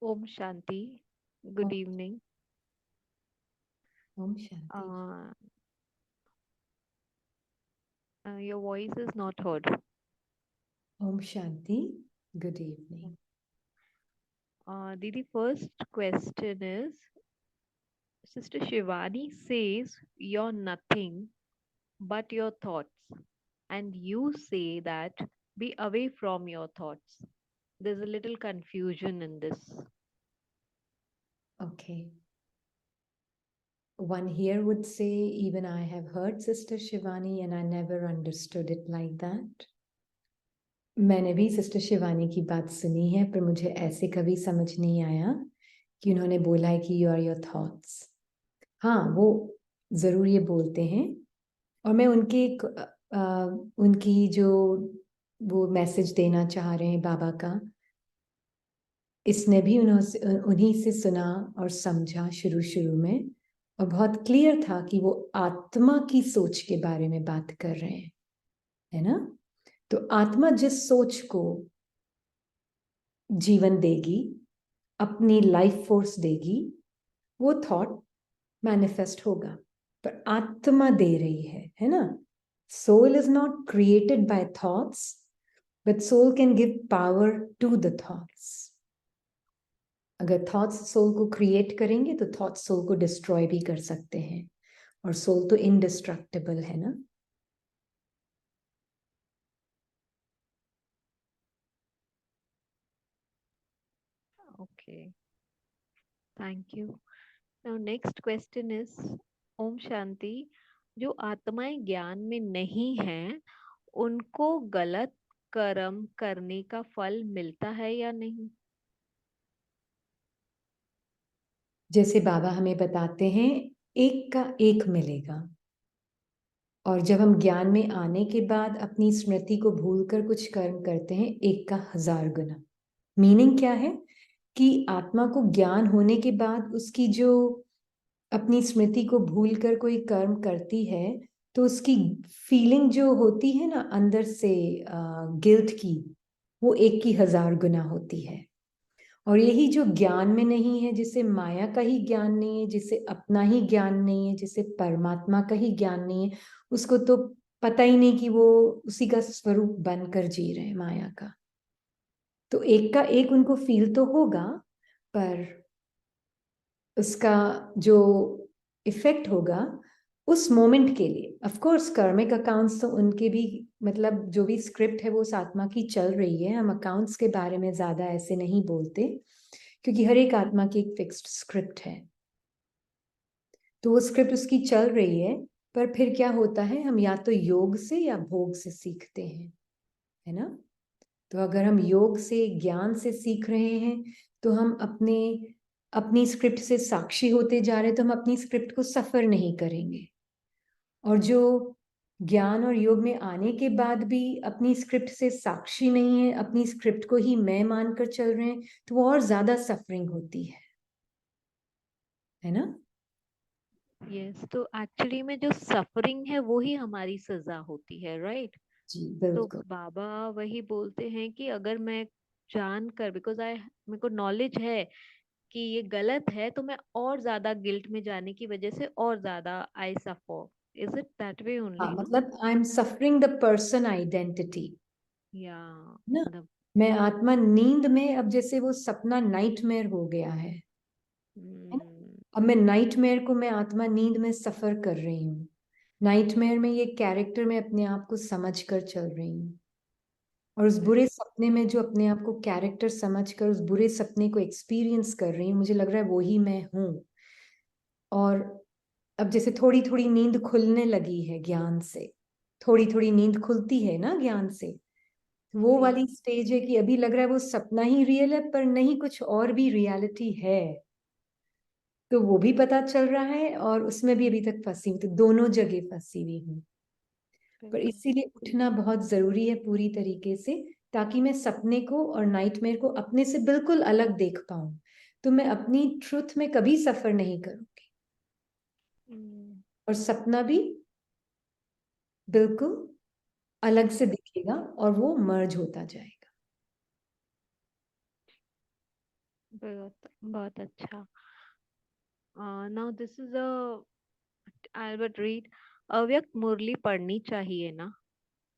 Om Shanti. Good Om, evening. Om Shanti. Uh, your voice is not heard. Om Shanti. Good evening. Didi, first question is Sister Shivani says you're nothing but your thoughts, and you say that be away from your thoughts. There's a little confusion in this. Okay. One here would say, even I have heard Sister Shivani and I never understood it like that. मैंने भी sister Shivani की बात सुनी है, पर मुझे ऐसे कभी समझ नहीं आया कि उन्होंने बोला है कि यू आर योर थॉट्स। हाँ, वो जरूर ये बोलते हैं, और मैं उनकी जो वो मैसेज देना चाह रहे हैं बाबा का, इसने भी उन्हीं से सुना और समझा शुरू शुरू में, और बहुत क्लियर था कि वो आत्मा की सोच के बारे में बात कर रहे हैं, है ना। तो आत्मा जिस सोच को जीवन देगी, अपनी लाइफ फोर्स देगी, वो थॉट मैनिफेस्ट होगा। पर आत्मा दे रही है ना। Soul is not created by thoughts, but soul can give power to the thoughts. अगर थॉट्स सोल को क्रिएट करेंगे तो थॉट्स सोल को डिस्ट्रॉय भी कर सकते हैं, और सोल तो इनडिस्ट्रक्टिबल है ना। Okay, thank you. Now, next question is Om Shanti. जो आत्माएं ज्ञान में नहीं हैं, उनको गलत कर्म करने का फल मिलता है या नहीं? जैसे बाबा हमें बताते हैं, एक का एक मिलेगा, और जब हम ज्ञान में आने के बाद अपनी स्मृति को भूलकर कुछ कर्म करते हैं, एक का 1000 गुना। मीनिंग क्या है कि आत्मा को ज्ञान होने के बाद उसकी जो अपनी स्मृति को भूलकर कोई कर्म करती है, तो उसकी फीलिंग जो होती है ना अंदर से, गिल्ट की, वो एक की 1000 गुना होती है। और यही जो ज्ञान में नहीं है, जिसे माया का ही ज्ञान नहीं है, जिसे अपना ही ज्ञान नहीं है, जिसे परमात्मा का ही ज्ञान नहीं है, उसको तो पता ही नहीं कि वो उसी का स्वरूप बनकर जी रहे हैं, माया का। तो एक का एक उनको फील तो होगा, पर उसका जो इफेक्ट होगा उस मोमेंट के लिए, ऑफ कोर्स कर्मिक अकाउंट्स तो उनके भी, मतलब जो भी स्क्रिप्ट है वो उस आत्मा की चल रही है। हम अकाउंट्स के बारे में ज्यादा ऐसे नहीं बोलते, क्योंकि हर एक आत्मा की एक फिक्स्ड स्क्रिप्ट है, तो वो स्क्रिप्ट उसकी चल रही है। पर फिर क्या होता है, हम या तो योग से या भोग से सीखते हैं, है ना। तो अगर हम योग से, ज्ञान से सीख रहे हैं, तो हम अपनी स्क्रिप्ट से साक्षी होते जा रहे हैं, तो हम अपनी स्क्रिप्ट को सफर नहीं करेंगे। और जो ज्ञान और योग में आने के बाद भी अपनी स्क्रिप्ट से साक्षी नहीं है, अपनी स्क्रिप्ट को ही मैं मानकर चल रहे हैं, तो वो और ज्यादा सफरिंग होती है ना। यस, तो एक्चुअली में जो सफरिंग है वो ही हमारी सजा होती है, राइट? जी तो बिल्कुल। बाबा वही बोलते हैं कि अगर मैं जान कर, बिकॉज आई मेरे को नॉलेज है कि ये गलत है, तो मैं और ज्यादा गिल्ट में जाने की वजह से और ज्यादा आई सफर। इज इट दैट वे हाँ, ओनली, नो? मतलब I am suffering the person identity या ना। द मैं आत्मा नींद में, अब जैसे वो सपना नाइटमेयर हो गया है ना। अब मैं नाइटमेयर को, मैं आत्मा नींद में सफर कर रही हूँ। नाइटमेयर में ये कैरेक्टर में अपने आप को समझ कर चल रही हूँ, और उस बुरे सपने में जो अपने आप को कैरेक्टर समझकर उस बुरे सपने को एक्सपीरियंस कर रही हूँ, मुझे लग रहा है वो ही मैं हूँ। और अब जैसे थोड़ी थोड़ी नींद खुलने लगी है ज्ञान से, थोड़ी थोड़ी नींद खुलती है ना ज्ञान से, वो जी। वाली स्टेज है कि अभी लग रहा है वो सपना ही रियल है, पर नहीं, कुछ और भी रियलिटी है। तो वो भी पता चल रहा है, और उसमें भी अभी तक फंसी हुई, तो दोनों जगह फंसी हुई हूँ। पर बिल्कुल। इसीलिए उठना बहुत जरूरी है पूरी तरीके से, ताकि मैं सपने को और नाइटमेयर को अपने से बिल्कुल अलग देख पाऊं। तो मैं अपनी ट्रुथ में कभी सफर नहीं करूंगी, और सपना भी बिल्कुल अलग से दिखेगा, और वो मर्ज होता जाएगा। बहुत बहुत अच्छा। Now this is a Albert read. अव्यक्त मुरली पढ़नी चाहिए ना,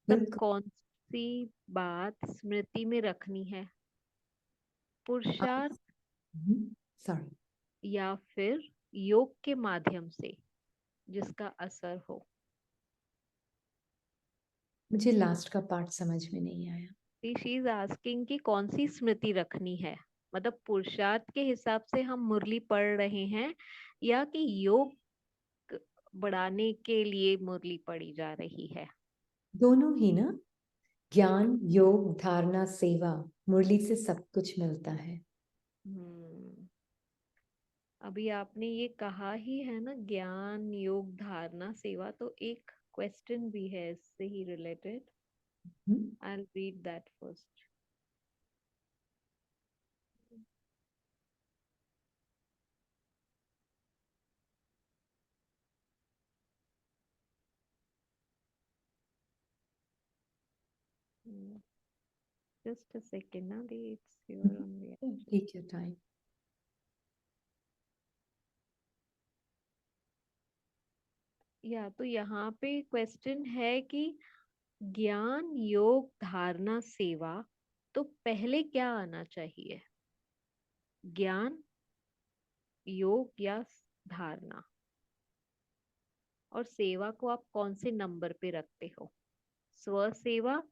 तब बिल्कुल। कौन सी बात स्मृति में रखनी है? पुरुषार्थ सॉरी, या फिर योग के माध्यम से जिसका असर हो? मुझे लास्ट का पार्ट समझ में नहीं आया। शी इज आस्किंग कि कौन सी स्मृति रखनी है, मतलब पुरुषार्थ के हिसाब से हम मुरली पढ़ रहे हैं या कि योग बढ़ाने के लिए मुरली पढ़ी जा रही है? दोनों ही ना, ज्ञान, योग, धारणा, सेवा, मुरली से सब कुछ मिलता है। हम्म, अभी आपने ये कहा ही है ना, ज्ञान योग धारणा सेवा, तो एक क्वेश्चन भी है इससे ही related. Hmm, I will read that first. Just a second ना दी, it's your only actually. Take your time. या तो यहाँ पे क्वेश्चन है कि ज्ञान योग धारणा सेवा, तो पहले क्या आना चाहिए? ज्ञान, योग या धारणा? और सेवा को आप कौन से नंबर पे रखते हो, स्व सेवा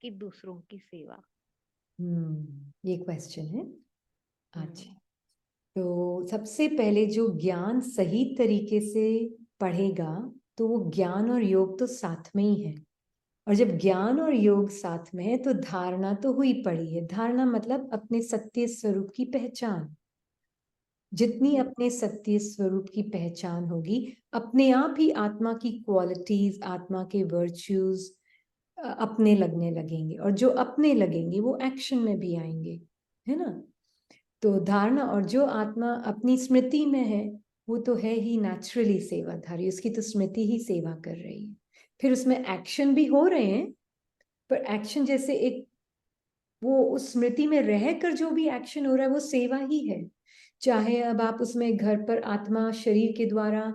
कि दूसरों की सेवा? ये क्वेश्चन है। अच्छा, हम्म। तो सबसे पहले जो ज्ञान सही तरीके से पढ़ेगा, तो वो ज्ञान और योग तो साथ में ही है। और जब ज्ञान और योग साथ में है तो धारणा तो हुई पड़ी है। धारणा मतलब अपने सत्य स्वरूप की पहचान। जितनी अपने सत्य स्वरूप की पहचान होगी, अपने आप ही आत्मा की क्वालिटीज, आत्मा के वर्च्यूज अपने लगने लगेंगे, और जो अपने लगेंगे वो एक्शन में भी आएंगे, है ना। तो धारणा, और जो आत्मा अपनी स्मृति में है, वो तो है ही नेचुरली सेवाधारी, उसकी तो स्मृति ही सेवा कर रही है। फिर उसमें एक्शन भी हो रहे हैं, पर एक्शन जैसे एक, वो उस स्मृति में रहकर जो भी एक्शन हो रहा है वो सेवा ही है। चाहे अब आप उसमें घर पर आत्मा शरीर के द्वारा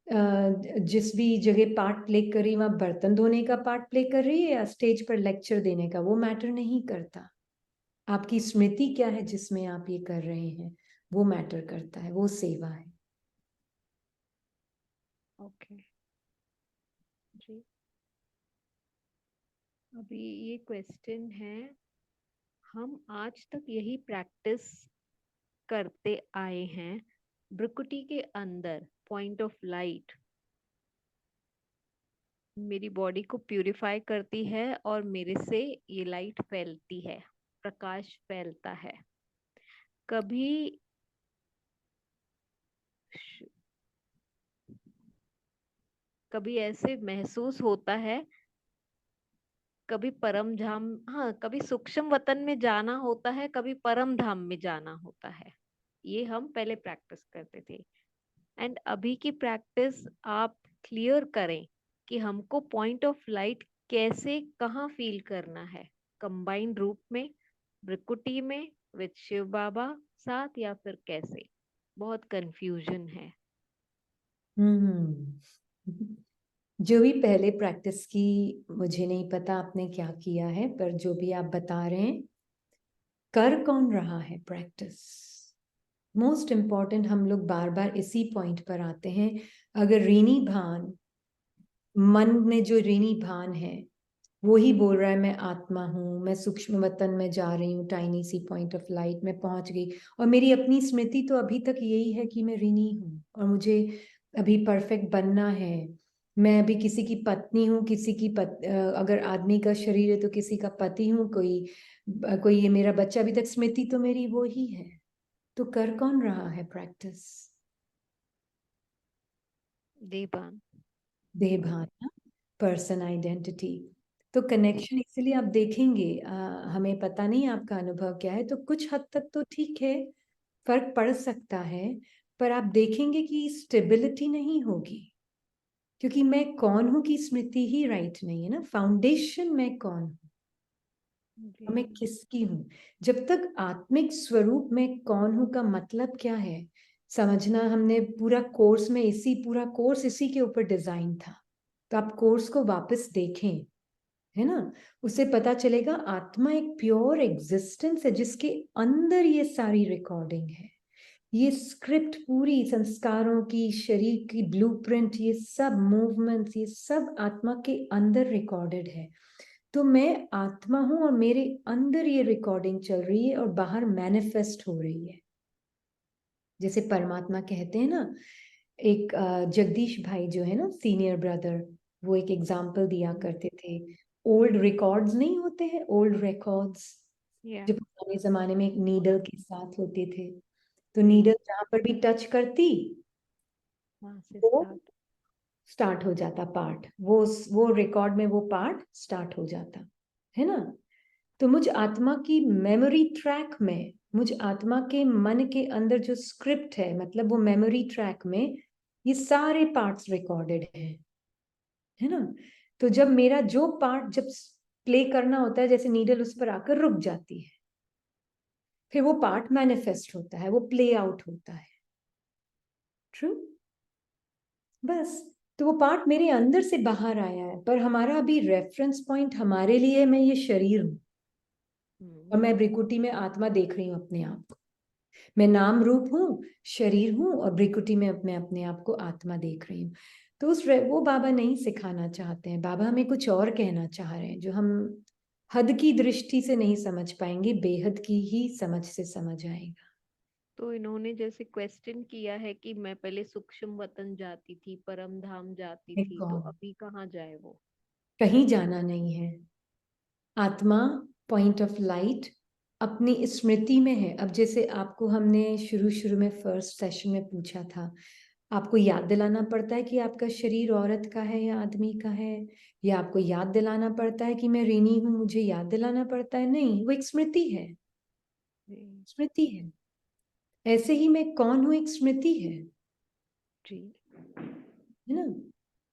जिस भी जगह पार्ट प्ले कर रही है, वहां बर्तन धोने का पार्ट प्ले कर रही है या स्टेज पर लेक्चर देने का, वो मैटर नहीं करता। आपकी स्मृति क्या है जिसमें आप ये कर रहे हैं, वो मैटर करता है, वो सेवा है। ओके जी। अभी ये क्वेश्चन है, हम आज तक यही प्रैक्टिस करते आए हैं, भ्रुकुटी के अंदर पॉइंट ऑफ लाइट मेरी बॉडी को प्यूरिफाई करती है और मेरे से ये लाइट फैलती है, प्रकाश फैलता है। कभी कभी ऐसे महसूस होता है, कभी परम धाम, हाँ कभी सूक्ष्म वतन में जाना होता है, कभी परम धाम में जाना होता है। ये हम पहले प्रैक्टिस करते थे। एंड अभी की प्रैक्टिस आप क्लियर करें कि हमको पॉइंट ऑफ लाइट कैसे कहाँ फील करना है, कंबाइंड रूप में, ब्रिकुटी में, विद शिव बाबा साथ, या फिर कैसे? बहुत कंफ्यूजन है। हम्म जो भी पहले प्रैक्टिस की, मुझे नहीं पता आपने क्या किया है, पर जो भी आप बता रहे हैं, कर कौन रहा है प्रैक्टिस, मोस्ट इम्पॉर्टेंट। हम लोग बार बार इसी पॉइंट पर आते हैं। अगर ऋणी भान, मन में जो ऋणी भान है, वो ही बोल रहा है मैं आत्मा हूँ, मैं सूक्ष्म वतन में जा रही हूँ, टाइनी सी पॉइंट ऑफ लाइट में पहुंच गई, और मेरी अपनी स्मृति तो अभी तक यही है कि मैं ऋणी हूँ और मुझे अभी परफेक्ट बनना है। मैं अभी किसी की पत्नी हूँ, किसी की अगर आदमी का शरीर है तो किसी का पति हूँ, कोई कोई ये मेरा बच्चा, अभी तक स्मृति तो मेरी वो ही है। तो कर कौन रहा है प्रैक्टिस? देवान। देह भावना, पर्सन आइडेंटिटी। तो कनेक्शन इसलिए आप देखेंगे, हमें पता नहीं आपका अनुभव क्या है, तो कुछ हद तक तो ठीक है, फर्क पड़ सकता है, पर आप देखेंगे कि स्टेबिलिटी नहीं होगी, क्योंकि मैं कौन हूं की स्मृति ही राइट नहीं है ना। फाउंडेशन मैं कौन हूं, जी। मैं किसकी हूँ। जब तक आत्मिक स्वरूप में कौन हूँ का मतलब क्या है समझना, हमने पूरा कोर्स इसी के ऊपर डिजाइन था। तो आप कोर्स को वापस देखें, है ना, उससे पता चलेगा आत्मा एक प्योर एग्जिस्टेंस है जिसके अंदर ये सारी रिकॉर्डिंग है। ये स्क्रिप्ट पूरी संस्कारों की, शरीर की ब्लूप्रिंट, ये सब मूवमेंट्स, ये सब आत्मा के अंदर रिकॉर्डेड है। तो मैं आत्मा हूं और मेरे अंदर ये रिकॉर्डिंग चल रही है और बाहर मैनिफेस्ट हो रही है। जैसे परमात्मा कहते हैं ना, एक जगदीश भाई जो है ना, सीनियर ब्रदर, वो एक एग्जाम्पल दिया करते थे। ओल्ड रिकॉर्ड्स नहीं होते हैं, ओल्ड रिकॉर्ड्स या। जो पुराने जमाने में एक नीडल के साथ होते थे। तो जी। नीडल जहां पर भी टच करती, वहां से वो स्टार्ट। स्टार्ट हो जाता पार्ट, वो रिकॉर्ड में वो पार्ट स्टार्ट हो जाता, है ना। तो मुझ आत्मा की मेमोरी ट्रैक में, मुझ आत्मा के मन के अंदर जो स्क्रिप्ट है, मतलब वो मेमोरी ट्रैक में ये सारे पार्ट्स रिकॉर्डेड हैं, है ना। तो जब मेरा जो पार्ट जब प्ले करना होता है, जैसे नीडल उस पर आकर रुक जाती है, फिर वो पार्ट मैनिफेस्ट होता है, वो प्ले आउट होता है। ट्रू। बस, तो वो पार्ट मेरे अंदर से बाहर आया है, पर हमारा अभी रेफरेंस पॉइंट हमारे लिए मैं ये शरीर हूं, और मैं भ्रिकुटी में आत्मा देख रही हूँ अपने आप को। मैं नाम रूप हूँ, शरीर हूँ, और भ्रिकुटी में मैं अपने आप को आत्मा देख रही हूँ। तो वो बाबा नहीं सिखाना चाहते हैं, बाबा हमें कुछ और कहना चाह रहे हैं जो हम हद की दृष्टि से नहीं समझ पाएंगे, बेहद की ही समझ से समझ आएगा। तो इन्होंने जैसे क्वेश्चन किया है कि मैं पहले सूक्ष्म वतन जाती थी, परम धाम जाती थी, तो कौन, अभी कहाँ जाए वो? कहीं जाना नहीं है। आत्मा, पॉइंट ऑफ लाइट, अपनी स्मृति में है। अब जैसे आपको हमने शुरू शुरू में फर्स्ट सेशन में पूछा था, आपको याद दिलाना पड़ता है कि आपका शरीर औरत का है या आदमी का है, या आपको याद दिलाना पड़ता है कि मैं ऋणी हूं, मुझे याद दिलाना पड़ता है? नहीं, वो एक स्मृति है, जी। स्मृति है। ऐसे ही मैं कौन हूं, एक स्मृति जी। है ना।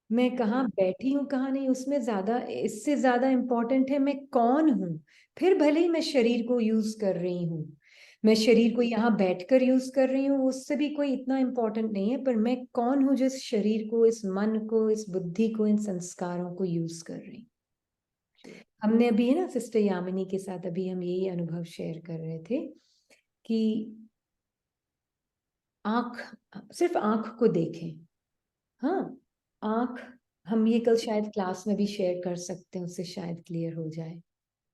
मैं कहाँ जी। बैठी हूँ कहाँ नहीं, उसमें ज्यादा, इससे ज्यादा इंपॉर्टेंट है मैं कौन हूँ। फिर भले ही मैं शरीर को यूज कर रही हूँ, मैं शरीर को यहाँ बैठकर यूज कर रही हूँ, उससे भी कोई इतना इंपॉर्टेंट नहीं है, पर मैं कौन हूँ जो इस शरीर को, इस मन को, इस बुद्धि को, इन संस्कारों को यूज कर रही हूँ। जी। हमने अभी, है ना, सिस्टर यामिनी के साथ अभी हम यही अनुभव शेयर कर रहे थे कि आंख, सिर्फ आंख को देखें। हाँ, आंख, हम ये कल शायद क्लास में भी शेयर कर सकते हैं, उससे शायद क्लियर हो जाए,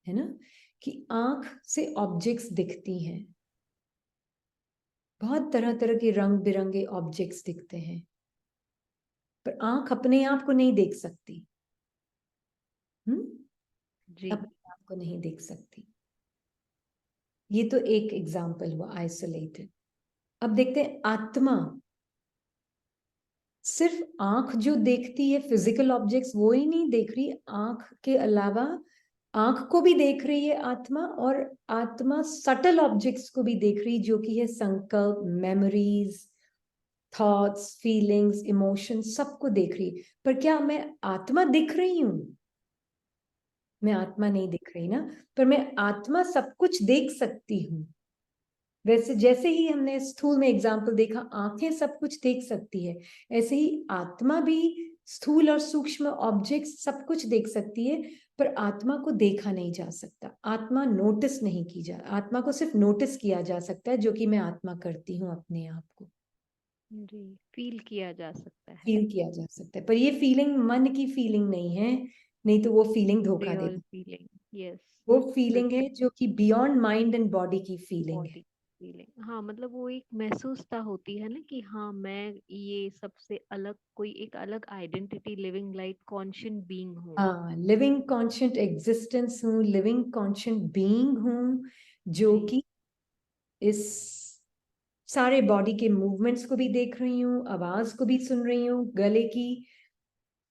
है ना, कि आंख से ऑब्जेक्ट्स दिखती हैं, बहुत तरह तरह के रंग बिरंगे ऑब्जेक्ट्स दिखते हैं, पर आंख अपने आप को नहीं देख सकती। हम्म, जी। अपने आप को नहीं देख सकती। ये तो एक एग्जाम्पल हुआ आइसोलेटेड। अब देखते हैं आत्मा। सिर्फ आंख जो देखती है फिजिकल ऑब्जेक्ट्स, वो ही नहीं देख रही, आंख के अलावा आंख को भी देख रही है आत्मा, और आत्मा सटल ऑब्जेक्ट्स को भी देख रही, जो कि है संकल्प, मेमोरीज, थॉट्स, फीलिंग्स, इमोशंस, सबको देख रही। पर क्या मैं आत्मा दिख रही हूं? मैं आत्मा नहीं दिख रही ना, पर मैं आत्मा सब कुछ देख सकती हूँ। वैसे जैसे ही हमने स्थूल में एग्जाम्पल देखा, आंखें सब कुछ देख सकती है, ऐसे ही आत्मा भी स्थूल और सूक्ष्म ऑब्जेक्ट सब कुछ देख सकती है, पर आत्मा को देखा नहीं जा सकता। आत्मा नोटिस नहीं की जा, आत्मा को सिर्फ नोटिस किया जा सकता है, जो कि मैं आत्मा करती हूँ अपने आप को। जी। फील किया जा सकता है। फील किया जा सकता है, पर ये फीलिंग मन की फीलिंग नहीं है, नहीं तो वो फीलिंग धोखा रियल देती। फीलिंग। यस। वो फीलिंग है बिल्कुल। जो कि बियॉन्ड माइंड एंड बॉडी की फीलिंग है। बॉडी फीलिंग, हाँ, मतलब वो एक महसूसता होती है ना कि हाँ, मैं ये सबसे अलग, कोई एक अलग identity, living light conscient being हूँ। हाँ, लिविंग कॉन्शियंट एग्जिस्टेंस हूँ, लिविंग कॉन्शियंट बीइंग हूँ, जो जी। कि इस सारे बॉडी के मूवमेंट्स को भी देख रही हूँ, आवाज को भी सुन रही हूँ, गले की,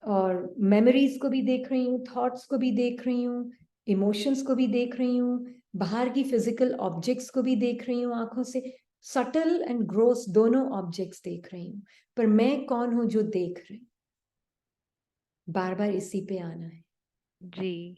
और मेमोरीज को भी देख रही हूँ, थॉट्स को भी देख रही हूँ, इमोशंस को भी देख रही हूँ, बाहर की फिजिकल ऑब्जेक्ट्स को भी देख रही हूँ आंखों से, सटल एंड ग्रोस दोनों ऑब्जेक्ट्स देख रही हूँ। पर मैं कौन हूं जो देख रही? बार बार इसी पे आना है। जी।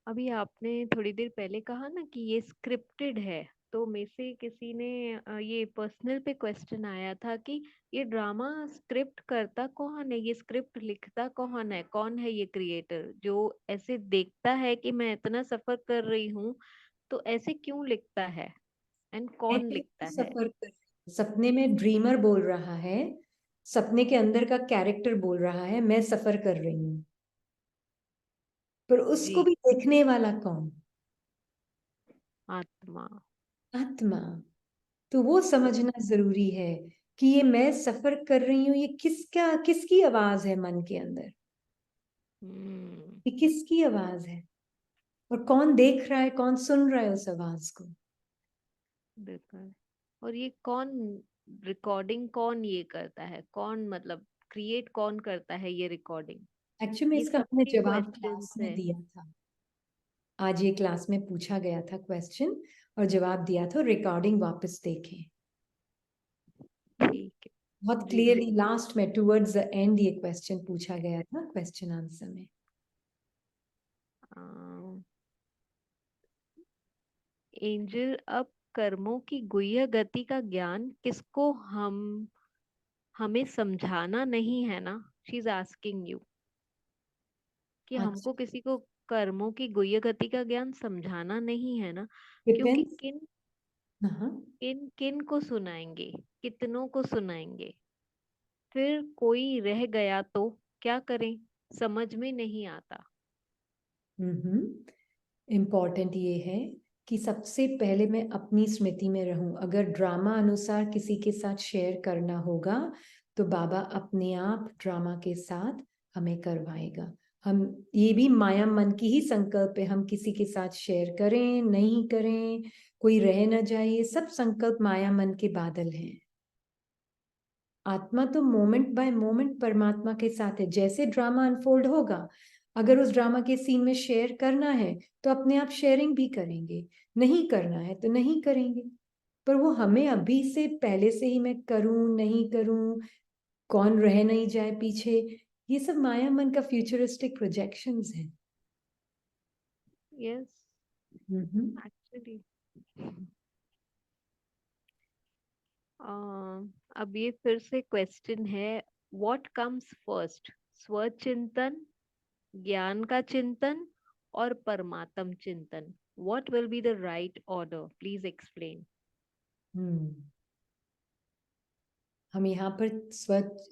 अभी आपने थोड़ी देर पहले कहा ना कि ये स्क्रिप्टेड है, तो में से किसी ने ये पर्सनल पे क्वेश्चन आया था कि ये ड्रामा स्क्रिप्ट करता कौन है, ये स्क्रिप्ट लिखता कौन है ये क्रिएटर जो ऐसे देखता है कि मैं इतना सफर कर रही हूँ, तो ऐसे क्यों लिखता है एंड मैं कौन भी लिखता है? सफर कर, सपने में ड्रीमर बोल रहा है, सपने के अंदर का कैरेक्टर बोल रहा है मैं सफर कर रही हूँ, पर उसको जी। भी देखने वाला कौन? आत्मा। आत्मा। तो वो समझना जरूरी है कि ये मैं सफर कर रही हूँ, ये किसकी आवाज है मन के अंदर, हम्म। ये किसकी आवाज है, और कौन देख रहा है, कौन सुन रहा है उस आवाज को। बिल्कुल। और ये कौन, रिकॉर्डिंग कौन ये करता है, कौन मतलब क्रिएट कौन करता है ये रिकॉर्डिंग? एक्चुअली में ये इसका हमने सबके जवाब क्लास क्वेश्चंस में है। दिया था। आज ये क्लास में पूछा गया था क्वेश्चन और जवाब दिया था, रिकॉर्डिंग वापस देखें। ठीक बहुत है जी। क्लियरली लास्ट में टुवर्ड्स द एंड ये क्वेश्चन पूछा गया था क्वेश्चन आंसर में। एंजल, अब कर्मों की गुह्य गति का ज्ञान किसको हमें समझाना नहीं है ना? शी इज आस्किंग यू कि अच्छा, हमको किसी को कर्मों की गुह्य गति का ज्ञान समझाना नहीं है ना? क्योंकि डिपेंड्स। किन हाँ। किन किन को सुनाएंगे, कितनों को सुनाएंगे, फिर कोई रह गया तो क्या करें, समझ में नहीं आता। इम्पॉर्टेंट ये है कि सबसे पहले मैं अपनी स्मृति में रहूं। अगर ड्रामा अनुसार किसी के साथ शेयर करना होगा तो बाबा अपने आप ड्रामा के साथ हमें करवाएगा। हम, ये भी माया मन की ही संकल्प है, हम किसी के साथ शेयर करें नहीं करें, कोई रह न जाए, ये सब संकल्प माया मन के बादल हैं। आत्मा तो मोमेंट बाय मोमेंट परमात्मा के साथ है। जैसे ड्रामा अनफोल्ड होगा, अगर उस ड्रामा के सीन में शेयर करना है तो अपने आप शेयरिंग भी करेंगे, नहीं करना है तो नहीं करेंगे। पर वो हमें अभी से पहले से ही मैं करूं नहीं करूं, कौन रह नहीं जाए पीछे, ये सब माया मन का फ्यूचरिस्टिक प्रोजेक्शंस हैं। यस, हम्म। एक्चुअली। अब ये फिर से क्वेश्चन है, व्हाट कम्स फर्स्ट, स्वचिंतन, ज्ञान का चिंतन, और परमात्म चिंतन? What will be the right order, please explain. Hmm. हम यहाँ पर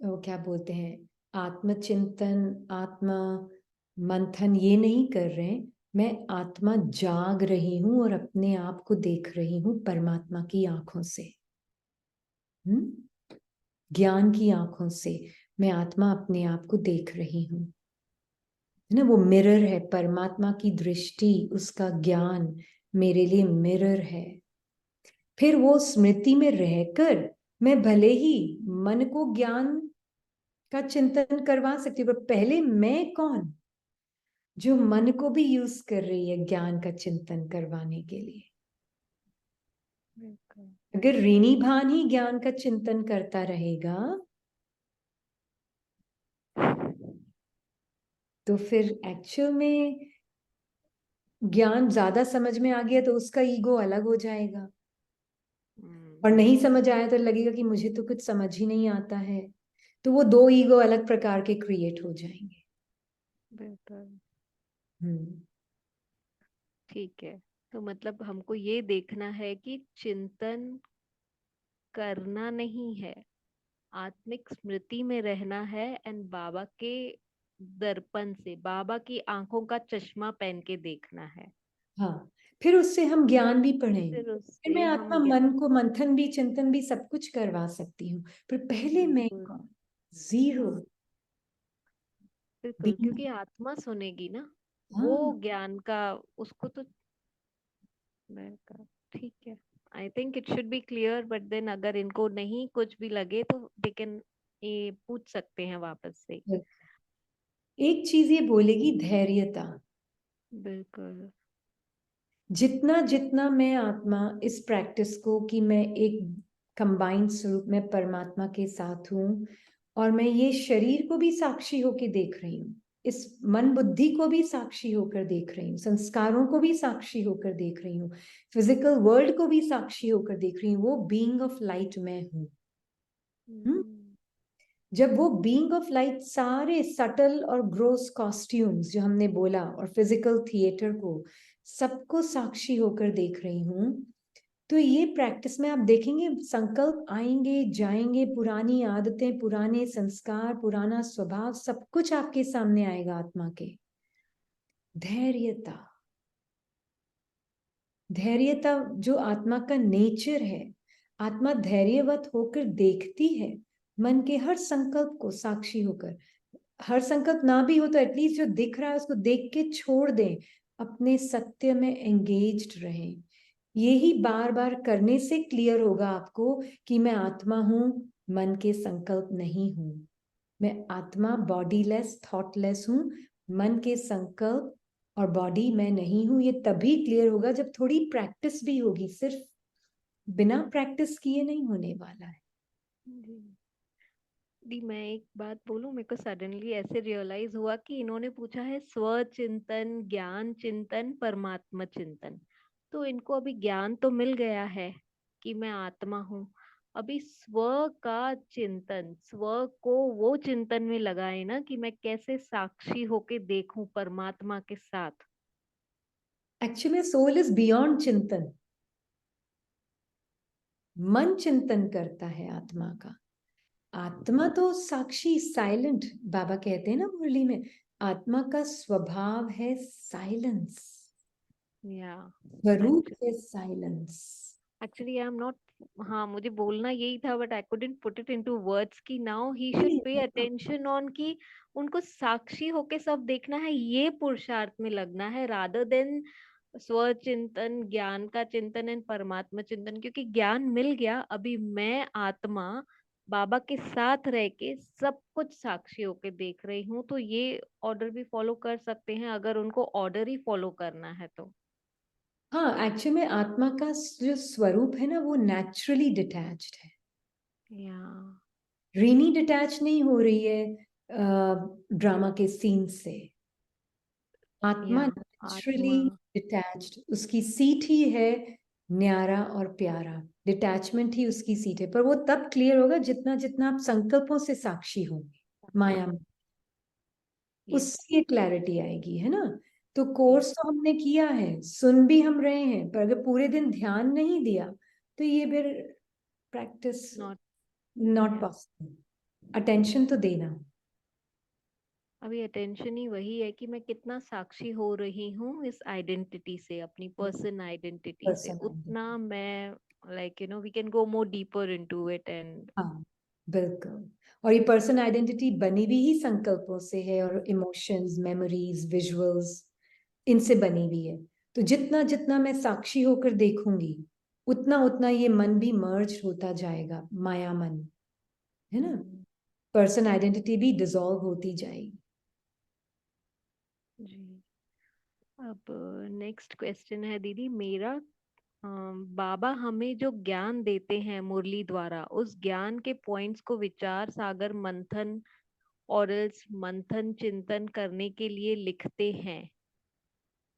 वो क्या बोलते हैं, आत्मचिंतन, आत्मा मंथन ये नहीं कर रहे हैं। मैं आत्मा जाग रही हूं और अपने आप को देख रही हूं परमात्मा की आंखों से। ज्ञान की आंखों से मैं आत्मा अपने आप को देख रही हूं, है ना। वो मिरर है, परमात्मा की दृष्टि, उसका ज्ञान मेरे लिए मिरर है। फिर वो स्मृति में रहकर मैं भले ही मन को ज्ञान का चिंतन करवा सकती हूँ, पर पहले मैं कौन जो मन को भी यूज कर रही है ज्ञान का चिंतन करवाने के लिए। बिल्कुल। अगर ऋणी भान ही ज्ञान का चिंतन करता रहेगा तो फिर एक्चुअल में ज्ञान ज्यादा समझ में आ गया तो उसका ईगो अलग हो जाएगा, और हम्म। नहीं समझ आया तो लगेगा कि मुझे तो कुछ समझ ही नहीं आता है, तो वो दो ईगो अलग प्रकार के क्रिएट हो जाएंगे। बिल्कुल। हम्म। ठीक है, तो मतलब हमको ये देखना है कि चिंतन करना नहीं है, आत्मिक स्मृति में रहना है, एंड बाबा के दर्पण से, बाबा की आंखों का चश्मा पहन के देखना है। हाँ, फिर उससे हम ज्ञान भी पढ़ेंगे। फिर फिर मैं उससे आत्मा हम मन ज्ञान। को मंथन भी चिंतन भी सब कुछ करवा सकती हूँ, पर पहले मैं बिल्कुल। कौन? जीरो बिल्कुल, बीइंग। क्योंकि आत्मा सुनेगी ना वो हाँ। ज्ञान का, उसको तो। बिल्कुल। ठीक है। I think it should be clear, but then अगर इनको नहीं कुछ भी लगे तो दे कैन, ये पूछ सकते हैं वापस से। एक चीज ये बोलेगी, धैर्यता। बिल्कुल। जितना जितना मैं आत्मा इस प्रैक्टिस को कि मैं एक कंबाइंड स्वरूप में परमात्मा के साथ हूं और मैं ये शरीर को भी साक्षी होके देख रही हूँ, इस मन बुद्धि को भी साक्षी होकर देख रही हूँ, संस्कारों को भी साक्षी होकर देख रही हूँ, फिजिकल वर्ल्ड को भी साक्षी होकर देख रही हूँ। वो बीइंग ऑफ लाइट मैं हूँ। जब वो बीइंग ऑफ लाइट सारे सटल और ग्रोस कॉस्ट्यूम्स जो हमने बोला और फिजिकल थिएटर को सबको साक्षी होकर देख रही हूँ, तो ये प्रैक्टिस में आप देखेंगे संकल्प आएंगे जाएंगे, पुरानी आदतें, पुराने संस्कार, पुराना स्वभाव, सब कुछ आपके सामने आएगा। आत्मा के धैर्यता, धैर्यता जो आत्मा का नेचर है, आत्मा धैर्यवत होकर देखती है मन के हर संकल्प को साक्षी होकर। हर संकल्प ना भी हो तो एटलीस्ट जो दिख रहा है उसको देख के छोड़ दें, अपने सत्य में एंगेज्ड रहें। यही बार बार करने से क्लियर होगा आपको कि मैं आत्मा हूं, मन के संकल्प नहीं हूं। मैं आत्मा बॉडीलेस थॉटलेस हूं, मन के संकल्प और बॉडी मैं नहीं हूं। ये तभी क्लियर होगा जब थोड़ी प्रैक्टिस भी होगी, सिर्फ बिना प्रैक्टिस किए नहीं होने वाला है। जी दी, मैं एक बात बोलूं, मेरे को सडनली ऐसे रियलाइज हुआ कि इन्होंने पूछा है स्व चिंतन, ज्ञान चिंतन, परमात्मा चिंतन। तो इनको अभी ज्ञान तो मिल गया है कि मैं आत्मा हूँ। अभी स्व का चिंतन, स्व को वो चिंतन में लगाए ना कि मैं कैसे साक्षी होके देखूं परमात्मा के साथ। एक्चुअली सोल इज बियॉन्ड चिंतन। मन चिंतन करता है आत्मा का। आत्मा तो साक्षी साइलेंट, बाबा कहते हैं ना मुरली में, आत्मा का स्वभाव है साइलेंस, या स्वरूप है silence. Actually I am not, हाँ मुझे बोलना यही था but I couldn't put it into words कि now he should pay attention on कि उनको साक्षी होके सब देखना है, ये पुरुषार्थ में लगना है रादर देन स्व चिंतन, ज्ञान का चिंतन एंड परमात्मा चिंतन। क्योंकि ज्ञान मिल गया, अभी मैं आत्मा बाबा के साथ रह के सब कुछ साक्षी होके देख रही हूँ। तो ये ऑर्डर भी फॉलो कर सकते हैं अगर उनको ऑर्डर ही फॉलो करना है तो। हाँ, एक्चुअली में आत्मा का जो स्वरूप है ना वो नेचुरली डिटैच्ड है। या रीनी डिटैच नहीं हो रही है ड्रामा के सीन से। आत्मा या नेचुरली आत्मा। डिटैच्ड, उसकी सीट ही है न्यारा और प्यारा। डिटैचमेंट ही उसकी सीट है। पर वो तब क्लियर होगा जितना जितना आप संकल्पों से साक्षी होंगे माया में, यस। उससे क्लैरिटी आएगी, है ना। तो यस। कोर्स तो हमने किया है, सुन भी हम रहे हैं, पर अगर पूरे दिन ध्यान नहीं दिया तो ये फिर प्रैक्टिस नॉट। नॉट या पॉसिबल। अटेंशन तो देना। अभी अटेंशन ही वही है कि मैं कितना साक्षी हो रही हूँ इस आइडेंटिटी से, अपनी पर्सन आइडेंटिटी से। पर्सन उतना मैं like we can go more deeper into it and. हाँ, बिल्कुल। और ये पर्सन आइडेंटिटी बनी हुई ही संकल्पों से है, और इमोशंस, मेमोरीज, विजुअल्स, इनसे बनी हुई है। तो जितना जितना मैं साक्षी होकर देखूंगी उतना उतना ये मन भी मर्ज होता जाएगा, माया मन, है ना। पर्सन आइडेंटिटी भी डिसॉल्व होती जाएगी। जी। अब नेक्स्ट क्वेश्चन है दीदी मेरा। बाबा हमें जो ज्ञान देते हैं मुरली द्वारा, उस ज्ञान के पॉइंट्स को विचार सागर मंथन और मंथन चिंतन करने के लिए लिखते हैं।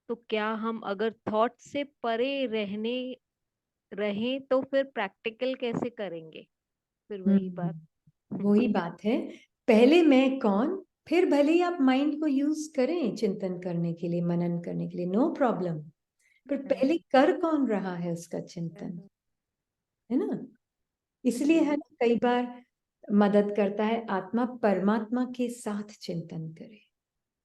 तो क्या हम अगर थॉट से परे रहने रहें तो फिर प्रैक्टिकल कैसे करेंगे? फिर वही बात। वही बात है। पहले मैं कौन, फिर भले ही आप माइंड को यूज करें चिंतन करने के लिए, मनन करने के लिए, नो प्रॉब्लम। पर पहले कर कौन रहा है उसका चिंतन, है ना। इसलिए है जी। ना, कई बार मदद करता है आत्मा परमात्मा के साथ चिंतन करे।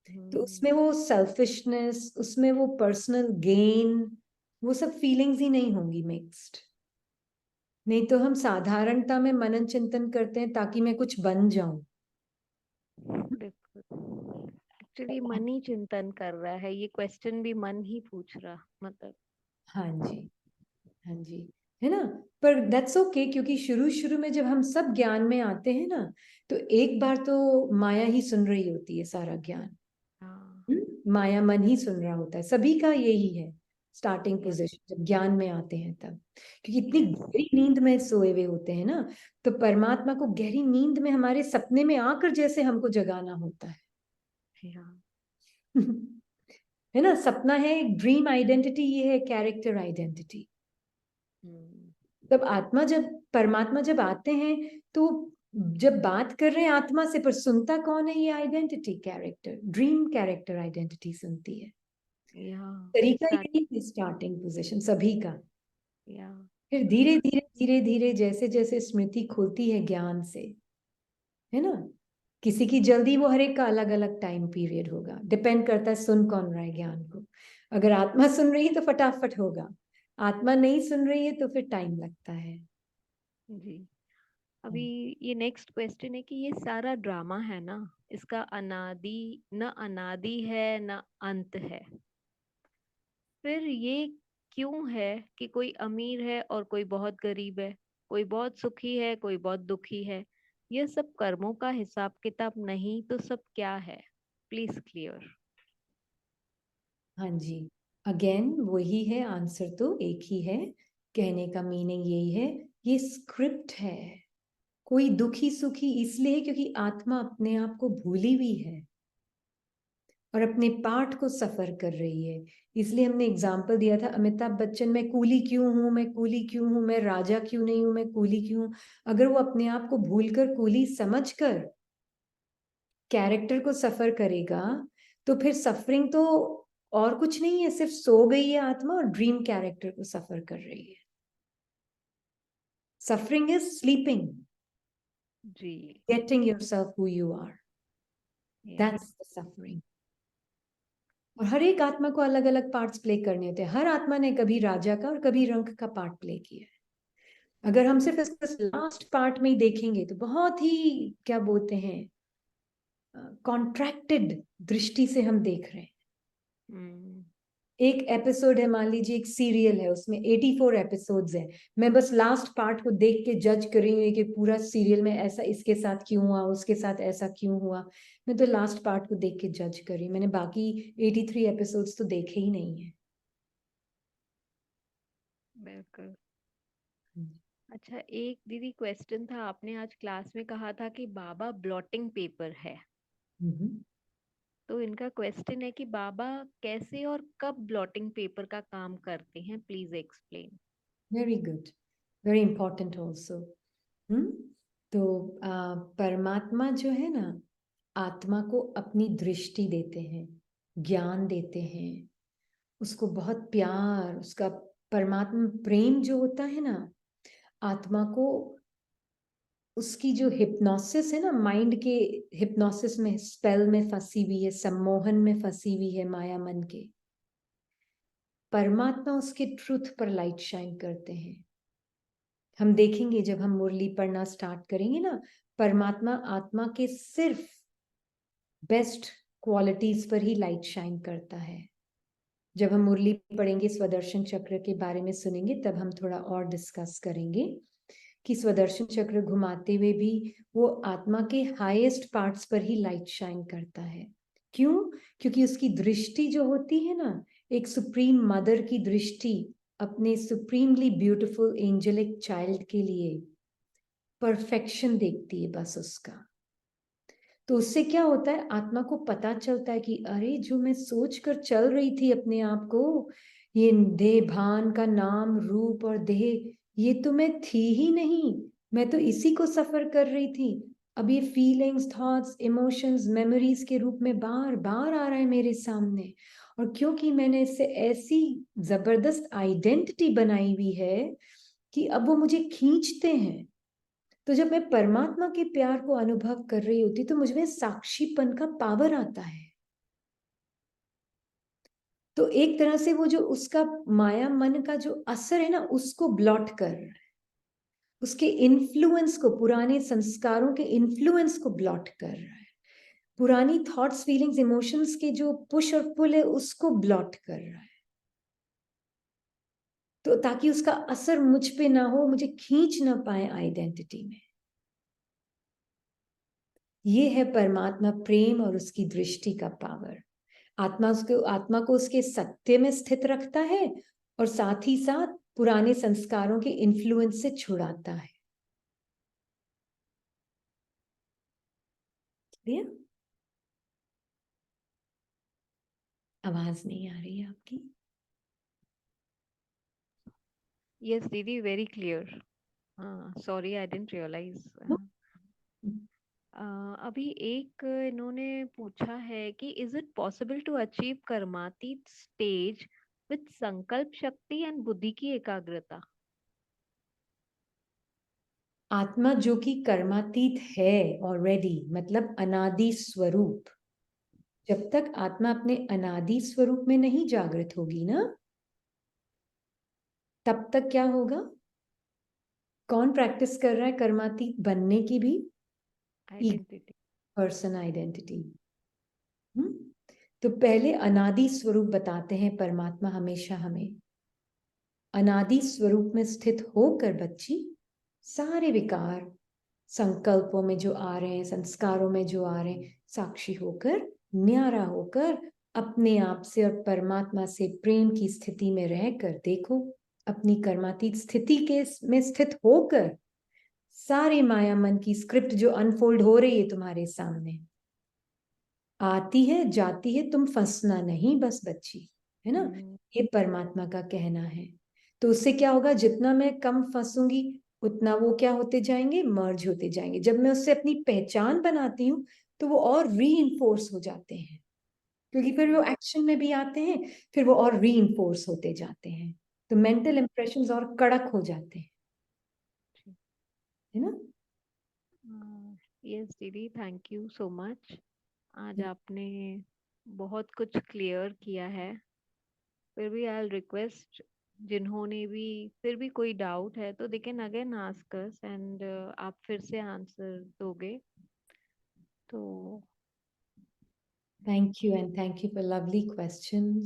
तो हम्म। उसमें वो सेल्फिशनेस, उसमें वो पर्सनल गेन, वो सब फीलिंग्स ही नहीं होंगी मिक्स्ड। नहीं तो हम साधारणता में मनन चिंतन करते हैं ताकि मैं कुछ बन जाऊं। बिल्कुल। एक्चुअली मन ही चिंतन कर रहा है, ये क्वेश्चन भी मन ही पूछ रहा मतलब। हाँ जी, हाँ जी, है ना। पर दैट्स ओके, क्योंकि शुरू शुरू में जब हम सब ज्ञान में आते हैं ना, तो एक बार तो माया ही सुन रही होती है सारा ज्ञान। हाँ। माया मन ही सुन रहा होता है, सभी का यही है स्टार्टिंग यस। पोजीशन जब ज्ञान में आते हैं तब। क्योंकि इतनी यस। गहरी नींद में सोए हुए होते हैं ना, तो परमात्मा को गहरी नींद में हमारे सपने में आकर जैसे हमको जगाना होता है। हाँ। है ना, सपना है एक ड्रीम आइडेंटिटी, ये है कैरेक्टर आइडेंटिटी। तब आत्मा जब परमात्मा जब आते हैं तो जब बात कर रहे हैं आत्मा से, पर सुनता कौन है? ये identity character, dream character identity सुनती है। या तरीका स्टार्ट यही है स्टार्टिंग पोजीशन सभी का। या फिर धीरे धीरे धीरे धीरे जैसे जैसे स्मृति खुलती है ज्ञान से, है ना, किसी की जल्दी, वो हर एक का अलग अलग टाइम पीरियड होगा, डिपेंड करता है सुन कौन रहा है ज्ञान को। अगर आत्मा सुन रही है तो फटाफट होगा, आत्मा नहीं सुन रही है तो फिर टाइम लगता है। जी। अभी ये नेक्स्ट क्वेश्चन है कि ये सारा ड्रामा है ना, इसका अनादि न अनादि है न अंत है, फिर ये क्यों है कि कोई अमीर है और कोई बहुत गरीब है, कोई बहुत सुखी है कोई बहुत दुखी है? ये सब कर्मों का हिसाब किताब नहीं तो सब क्या है? Please clear. हाँ जी, अगेन वही है, आंसर तो एक ही है, कहने का मीनिंग यही है, ये स्क्रिप्ट है। कोई दुखी सुखी इसलिए क्योंकि आत्मा अपने आप को भूली हुई है और अपने पार्ट को सफर कर रही है। इसलिए हमने एग्जाम्पल दिया था अमिताभ बच्चन, मैं कूली क्यों हूं, मैं कूली क्यों हूं, मैं राजा क्यों नहीं हूं, मैं कूली क्यों हूं। अगर वो अपने आप को भूलकर कूली समझकर कैरेक्टर को सफर करेगा तो फिर सफरिंग तो और कुछ नहीं है, सिर्फ सो गई है आत्मा और ड्रीम कैरेक्टर को सफर कर रही है। सफरिंग इज स्लीपिंग, जी। Getting yourself who you are, या दैट्स द सफरिंग। और हर एक आत्मा को अलग अलग पार्ट्स प्ले करने होते हैं। हर आत्मा ने कभी राजा का और कभी रंक का पार्ट प्ले किया है। अगर हम सिर्फ इस लास्ट पार्ट में ही देखेंगे तो बहुत ही क्या बोलते हैं, कॉन्ट्रैक्टेड दृष्टि से हम देख रहे हैं। एक एपिसोड है, मान लीजिए एक सीरियल है, उसमें 84 एपिसोड्स हैं, मैं बस लास्ट पार्ट को देख के जज कर रही हूँ कि पूरा सीरियल में ऐसा इसके साथ क्यों हुआ, उसके साथ ऐसा क्यों हुआ। मैं तो लास्ट पार्ट को देख के जज कर रही हूँ, मैंने बाकी 83 एपिसोड्स तो देखे ही नहीं है। बिल्कुल। अच्छा, एक दीदी क्वेश्चन था, आपने आज क्लास में कहा था कि बाबा ब्लॉटिंग पेपर है, तो इनका क्वेश्चन है कि बाबा कैसे और कब ब्लॉटिंग पेपर का काम करते हैं, please explain. Very good, very important also. तो परमात्मा जो है ना, आत्मा को अपनी दृष्टि देते हैं, ज्ञान देते हैं, उसको बहुत प्यार, उसका परमात्मा प्रेम जो होता है ना, आत्मा को उसकी जो हिप्नोसिस है ना, माइंड के हिप्नोसिस में, स्पेल में फंसी हुई है, सम्मोहन में फंसी हुई है माया मन के, परमात्मा उसके ट्रुथ पर लाइट शाइन करते हैं। हम देखेंगे जब हम मुरली पढ़ना स्टार्ट करेंगे ना, परमात्मा आत्मा के सिर्फ बेस्ट क्वालिटीज पर ही लाइट शाइन करता है। जब हम मुरली पढ़ेंगे, स्वदर्शन चक्र के बारे में सुनेंगे, तब हम थोड़ा और डिस्कस करेंगे कि स्वदर्शन चक्र घुमाते हुए भी वो आत्मा के हाईएस्ट पार्ट्स पर ही लाइट शाइन करता है। क्यों? क्योंकि उसकी दृष्टि जो होती है ना, एक सुप्रीम मदर की दृष्टि अपने सुप्रीमली ब्यूटीफुल एंजेलिक चाइल्ड के लिए परफेक्शन देखती है बस उसका। तो उससे क्या होता है, आत्मा को पता चलता है कि अरे जो मैं सोच कर चल रही थी अपने आप को, ये देह भान का नाम रूप और देह, ये तो मैं थी ही नहीं, मैं तो इसी को सफर कर रही थी। अब ये फीलिंग्स, थॉट्स, इमोशंस, मेमोरीज के रूप में बार बार आ रहा है मेरे सामने, और क्योंकि मैंने इससे ऐसी जबरदस्त आइडेंटिटी बनाई हुई है कि अब वो मुझे खींचते हैं। तो जब मैं परमात्मा के प्यार को अनुभव कर रही होती तो मुझमें साक्षीपन का पावर आता है। तो एक तरह से वो जो उसका माया मन का जो असर है ना, उसको ब्लॉट कर रहा है, उसके इन्फ्लुएंस को, पुराने संस्कारों के इन्फ्लुएंस को ब्लॉट कर रहा है, पुरानी थॉट्स, फीलिंग्स, इमोशंस के जो पुश और पुल है उसको ब्लॉट कर रहा है, तो ताकि उसका असर मुझ पे ना हो, मुझे खींच ना पाए आइडेंटिटी में। ये है परमात्मा प्रेम और उसकी दृष्टि का पावर। आत्मा को उसके सत्य में स्थित रखता है और साथ ही साथ पुराने संस्कारों के इन्फ्लुएंस से छुड़ाता है। क्लियर? आवाज नहीं आ रही है आपकी। Yes, Didi, very clear. Sorry, I didn't realize. अभी एक इन्होंने पूछा है कि is it possible to achieve कर्मातीत स्टेज विथ संकल्प शक्ति एंड बुद्धि की एकाग्रता? आत्मा जो कि कर्मातीत है ऑलरेडी, मतलब अनादि स्वरूप, जब तक आत्मा अपने अनादि स्वरूप में नहीं जागृत होगी ना, तब तक क्या होगा? कौन प्रैक्टिस कर रहा है कर्मातीत बनने की भी? आइडेंटिटी। Person identity. तो पहले अनादि स्वरूप बताते हैं परमात्मा हमेशा हमें। अनादि स्वरूप में स्थित होकर बच्ची सारे विकार संकल्पों में जो आ रहे हैं, संस्कारों में जो आ रहे हैं, साक्षी होकर, न्यारा होकर, अपने आप से और परमात्मा से प्रेम की स्थिति में रहकर देखो, अपनी कर्मातीत स्थिति के में स्थित होकर सारे माया मन की स्क्रिप्ट जो अनफोल्ड हो रही है तुम्हारे सामने, आती है जाती है, तुम फंसना नहीं बस बच्ची, है ना? ये परमात्मा का कहना है। तो उससे क्या होगा, जितना मैं कम फंसूंगी उतना वो क्या होते जाएंगे, मर्ज होते जाएंगे। जब मैं उससे अपनी पहचान बनाती हूँ तो वो और री हो जाते हैं, क्योंकि फिर वो एक्शन में भी आते हैं, फिर वो और री होते जाते हैं। तो मेंटल इंप्रेशंस और कड़क हो जाते हैं, है ना? यस दीदी, थैंक यू सो मच। आज आपने बहुत कुछ क्लियर किया है। फिर भी आई रिक्वेस्ट, जिन्होंने भी फिर भी कोई डाउट है तो they can again ask us, and आप फिर से आंसर दोगे तो। Thank you, and thank you for lovely questions.